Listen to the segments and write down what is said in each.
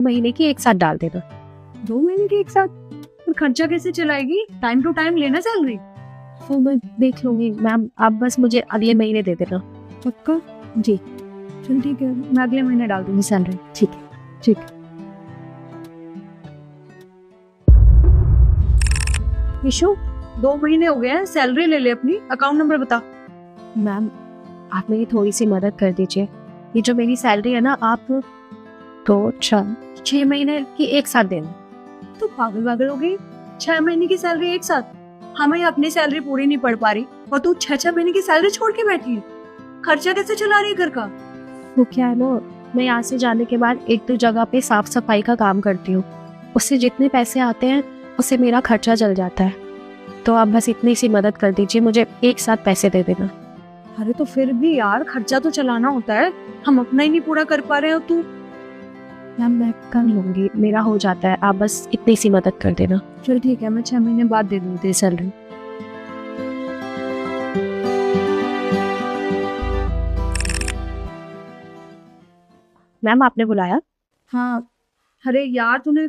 महीने की एक साथ डाल देना। 2 महीने की एक साथ? और खर्चा कैसे चलाएगी? टाइम टू टाइम लेना सैलरी। वो मैं देख लूंगी मैम, आप बस मुझे अगले महीने दे देना। पक्का? जी चल ठीक है, मैं अगले महीने डाल दूंगी सैलरी। ठीक है। ठीक। विशु, 2 महीने हो गए हैं, सैलरी ले ले अपनी। अकाउंट नंबर बता। मैम आप मेरी थोड़ी सी मदद कर दीजिए। ये जो मेरी सैलरी है ना, आप 6 महीने की एक साथ देना। तो पागल हो गई? 6 महीने की सैलरी एक साथ? हमें अपनी सैलरी पूरी नहीं पड़ पा रही और तू 6 महीने की सैलरी छोड़ के बैठी है। खर्चा कैसे चला रही है घर का? वो क्या है ना, मैं यहाँ से जाने के बाद 1-2 जगह पे साफ सफाई का काम करती हूँ। उससे जितने पैसे आते हैं उससे मेरा खर्चा चल जाता है। तो आप बस इतनी सी मदद कर दीजिए, मुझे एक साथ पैसे दे देना। अरे तो फिर भी यार, खर्चा तो चलाना होता है। हम अपना ही नहीं पूरा कर पा रहे हो तू। मैम मैं कर लूंगी, मेरा हो जाता है, आप बस इतनी सी मदद कर देना। चल ठीक है, मैं 6 महीने बाद दे दूँ तेरी सैलरी। मैम आपने बुलाया? हाँ। अरे यार, तूने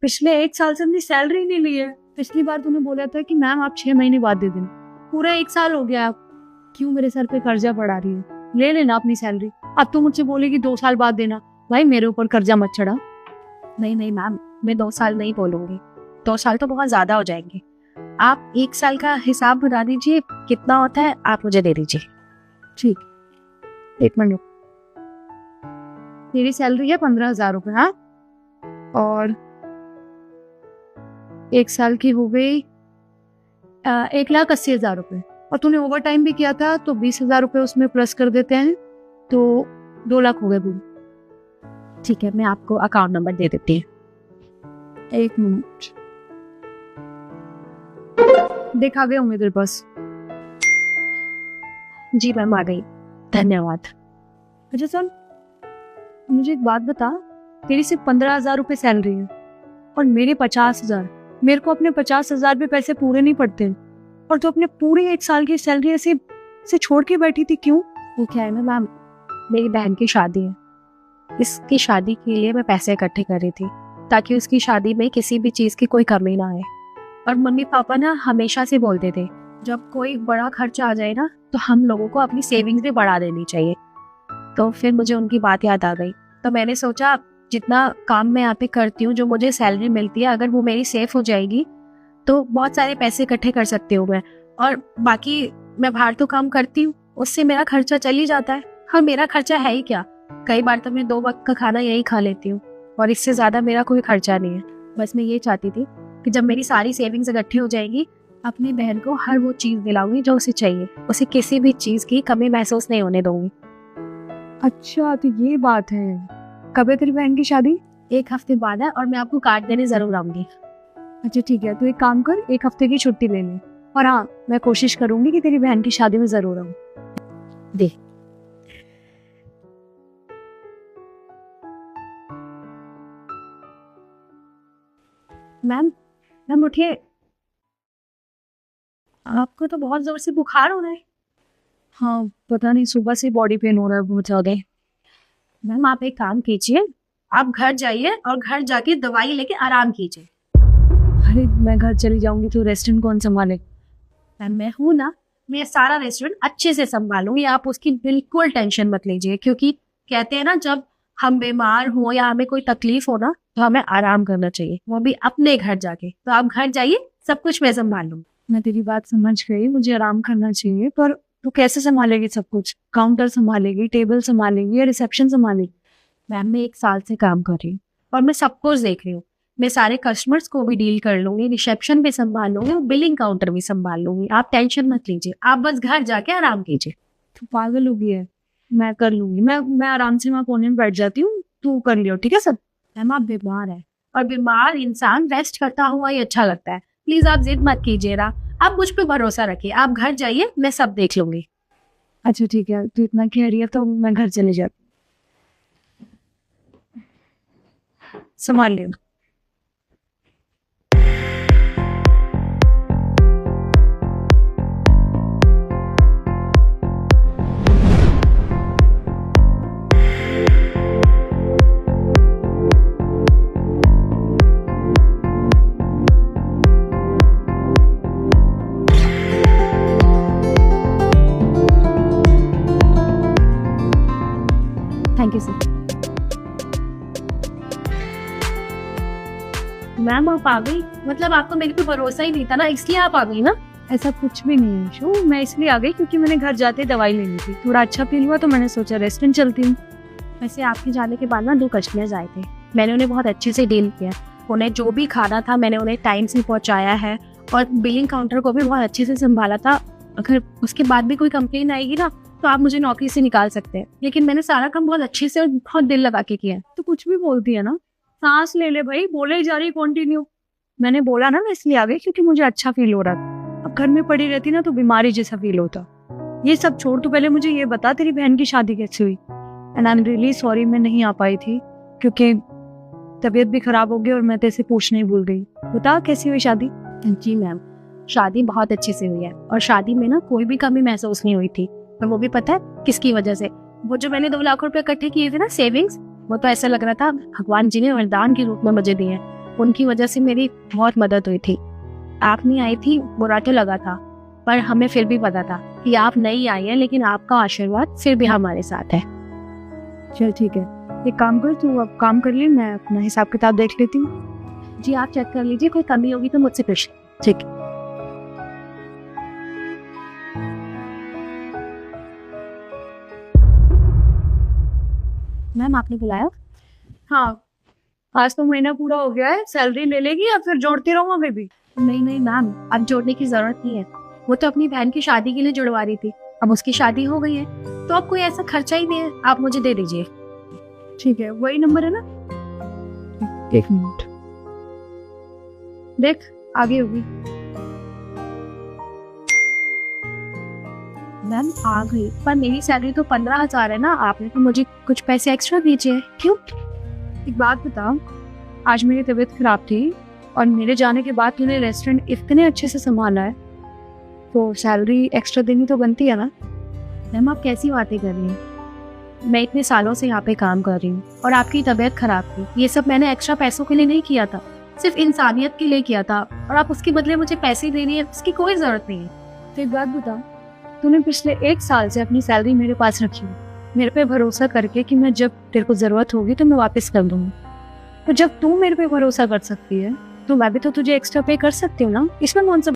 पिछले 1 साल से अपनी सैलरी नहीं ली है। पिछली बार तूने बोला था कि मैम आप 6 महीने बाद दे देना। पूरा 1 साल हो गया। क्यों मेरे सर पे कर्जा बढ़ा रही है? ले लेना अपनी सैलरी। अब तू मुझसे बोलेगी 2 साल बाद देना। भाई मेरे ऊपर कर्जा मत चढ़ा। नहीं मैम, मैं 2 साल नहीं बोलूंगी। 2 साल तो बहुत ज्यादा हो जाएंगे। आप 1 साल का हिसाब बता दीजिए, कितना होता है आप मुझे दे दीजिए। ठीक, 1 मिनट। तेरी सैलरी है 15,000 रुपए। हाँ, और 1 साल की हो गई 1,80,000 रुपए। और तूने ओवर टाइम भी किया था तो 20,000 रुपए उसमें प्लस कर देते हैं, तो 2 लाख हो गए पूरे। ठीक है, मैं आपको अकाउंट नंबर दे देती हूँ। 1 मिनट। देख, आ गए होंगे तेरे पास। जी मैम, आ गई, धन्यवाद। अच्छा सुन, मुझे एक बात बता। तेरी सिर्फ 15,000 रुपए सैलरी है और मेरे 50,000। मेरे को अपने 50,000 भी पैसे पूरे नहीं पड़ते और तू अपने पूरे 1 साल की सैलरी ऐसे छोड़ के बैठी थी, क्यों? वो क्या है ना मैम, मेरी बहन की शादी है। इसकी शादी के लिए मैं पैसे इकट्ठे कर रही थी ताकि उसकी शादी में किसी भी चीज़ की कोई कमी ना आए। और मम्मी पापा ना हमेशा से बोलते थे जब कोई बड़ा खर्चा आ जाए ना तो हम लोगों को अपनी सेविंग्स भी बढ़ा देनी चाहिए। तो फिर मुझे उनकी बात याद आ गई, तो मैंने सोचा जितना काम मैं यहाँ पे करती हूँ, जो मुझे सैलरी मिलती है, अगर वो मेरी सेफ हो जाएगी तो बहुत सारे पैसे इकट्ठे कर सकती हूँ मैं। और बाकी मैं बाहर तो काम करती हूँ, उससे मेरा खर्चा चल ही जाता है। और मेरा खर्चा है ही क्या, कई बार तो मैं 2 वक्त का खाना यही खा लेती हूँ और इससे ज्यादा मेरा कोई खर्चा नहीं है। बस मैं ये चाहती थी कि जब मेरी सारी सेविंग्स इकट्ठी हो जाएंगी, अपनी बहन को हर वो चीज दिलाऊंगी जो उसे चाहिए, उसे किसी भी चीज की कमी महसूस नहीं होने दूंगी। अच्छा, तो ये बात है। कब है तेरी बहन की शादी? 1 हफ्ते बाद है और मैं आपको कार्ड देने जरूर आऊंगी। अच्छा ठीक है, तो एक काम कर, 1 हफ्ते की छुट्टी ले ले। और हाँ, मैं कोशिश करूंगी कि तेरी बहन की शादी में जरूर आऊँ। दे। मैम उठिए। आपको तो बहुत जोर से बुखार हो रहा है। हाँ, पता नहीं, सुबह से बॉडी पेन हो रहा है बहुत ज्यादा। मैम आप एक काम कीजिए, आप घर जाइए और घर जाके दवाई लेके आराम कीजिए। अरे मैं घर चली जाऊंगी तो रेस्टोरेंट कौन संभाले? मैम मैं हूँ ना, मैं सारा रेस्टोरेंट अच्छे से संभालूंगी, आप उसकी बिल्कुल टेंशन मत लीजिए। क्योंकि कहते हैं ना, जब हम बीमार हो या हमें कोई तकलीफ हो ना तो हमें आराम करना चाहिए, वो भी अपने घर जाके। तो आप घर जाइए, सब कुछ मैं संभाल लूंगी। मैं तेरी बात समझ गई, मुझे आराम करना चाहिए, पर तू कैसे संभालेगी सब कुछ? काउंटर संभालेगी, टेबल संभालेगी या रिसेप्शन संभालेगी? मैम मैं 1 साल से काम कर रही हूँ और मैं सब कुछ देख रही हूँ। मैं सारे कस्टमर्स को भी डील कर लूंगी, रिसेप्शन भी संभाल लूंगी और बिलिंग काउंटर भी संभाल लूंगी। आप टेंशन मत लीजिए, आप बस घर जाके आराम कीजिए। तू पागल हो गई है। मैं कर लूंगी, मैं आराम से वहाँ कोने में बैठ जाती हूँ, तू कर लियो, ठीक है सब। मैम आप बीमार है और बीमार इंसान रेस्ट करता हुआ ही अच्छा लगता है। प्लीज आप जिद मत कीजिएगा, आप मुझ पे भरोसा रखिए। आप घर जाइए, मैं सब देख लूंगी। अच्छा ठीक है, तू इतना कह रही है तो मैं घर चले जाती, संभाल लियो। मैम आप आ गई, मतलब आपको मेरे पे भरोसा ही नहीं था ना, इसलिए आप आ गई ना। ऐसा कुछ भी नहीं है शो, मैं इसलिए आ गई क्योंकि मैंने घर जाते दवाई लेनी थी, थोड़ा अच्छा फील हुआ तो मैंने सोचा रेस्टोरेंट चलती हूँ। वैसे आपके जाने के बाद ना 2 कस्टमर्स आए थे, मैंने उन्हें बहुत अच्छे से डील किया। उन्हें जो भी खाना था मैंने उन्हें टाइम से पहुंचाया है और बिलिंग काउंटर को भी बहुत अच्छे से संभाला था। अगर उसके बाद भी कोई कंप्लेन आएगी ना तो आप मुझे नौकरी से निकाल सकते हैं, लेकिन मैंने सारा काम बहुत अच्छे से और बहुत दिल लगा के किया है। तो कुछ भी बोलती है ना, सांस ले ले भाई, बोले ही जा रही कंटिन्यू। मैंने बोला ना मैं इसलिए आ गई क्योंकि मुझे अच्छा फील हो रहा था। अब घर में पड़ी रहती ना तो बीमारी जैसा फील होता। ये सब छोड़, तो पहले मुझे ये बता तेरी बहन की शादी कैसे हुई। And I am really sorry मैं नहीं आ पाई थी क्योंकि तबीयत भी खराब हो गई और मैं तेरे से पूछने ही भूल गई। बता कैसी हुई शादी। जी मैम, शादी बहुत अच्छे से हुई है और शादी में ना कोई भी कमी महसूस नहीं हुई थी। और वो भी पता है किसकी वजह से? वो जो मैंने 2 लाख रुपए इकट्ठे किए थे ना सेविंग्स, वो तो ऐसा लग रहा था भगवान जी ने वरदान के रूप में मुझे दिए। उनकी वजह से मेरी बहुत मदद हुई थी। आप नहीं आई थी बुरा तो लगा था, पर हमें फिर भी पता था कि आप नहीं आई हैं, लेकिन आपका आशीर्वाद फिर भी हमारे साथ है। चल ठीक है, एक काम कर, तू अब काम कर ले, मैं अपना हिसाब किताब देख लेती हूँ। जी आप चेक कर लीजिए, कोई कमी होगी तो मुझसे पूछ। ठीक है। मैम आपने बुलाया? हाँ, आज तो महीना पूरा हो गया है, सैलरी ले लेगी या फिर जोड़ती रहूँ अभी भी? नहीं मैम, अब जोड़ने की जरूरत नहीं है। वो तो अपनी बहन की शादी के लिए जुड़वा रही थी, अब उसकी शादी हो गई है तो अब कोई ऐसा खर्चा ही नहीं है, आप मुझे दे दीजिए। ठीक है, वही नंबर है ना? 1 मिनट, देख आगे होगी। मैम आ गई, पर मेरी सैलरी तो 15,000 है ना, आपने तो मुझे कुछ पैसे एक्स्ट्रा दीजिए। क्यों? एक बात बता, आज मेरी तबीयत खराब थी और मेरे जाने के बाद तूने रेस्टोरेंट इतने अच्छे से संभाला है, तो सैलरी एक्स्ट्रा देनी तो बनती है ना? मैम आप कैसी बातें कर रही हैं? मैं इतने सालों से यहाँ पे काम कर रही हूँ और आपकी तबीयत खराब थी, ये सब मैंने एक्स्ट्रा पैसों के लिए नहीं किया था, सिर्फ इंसानियत के लिए किया था। और आप उसके बदले मुझे पैसे दे रही है, उसकी कोई जरूरत नहीं है। तो एक बात बता, तूने पिछले 1 साल से अपनी सैलरी मेरे पास रखी है, मेरे पे भरोसा करके कि मैं जब तेरे को जरूरत होगी तो मैं वापस कर दूंगी। तो जब तू मेरे पे भरोसा कर सकती है तो मैं भी तो तुझे एक्स्ट्रा पे कर सकती हूँ ना, इसमें कौन सा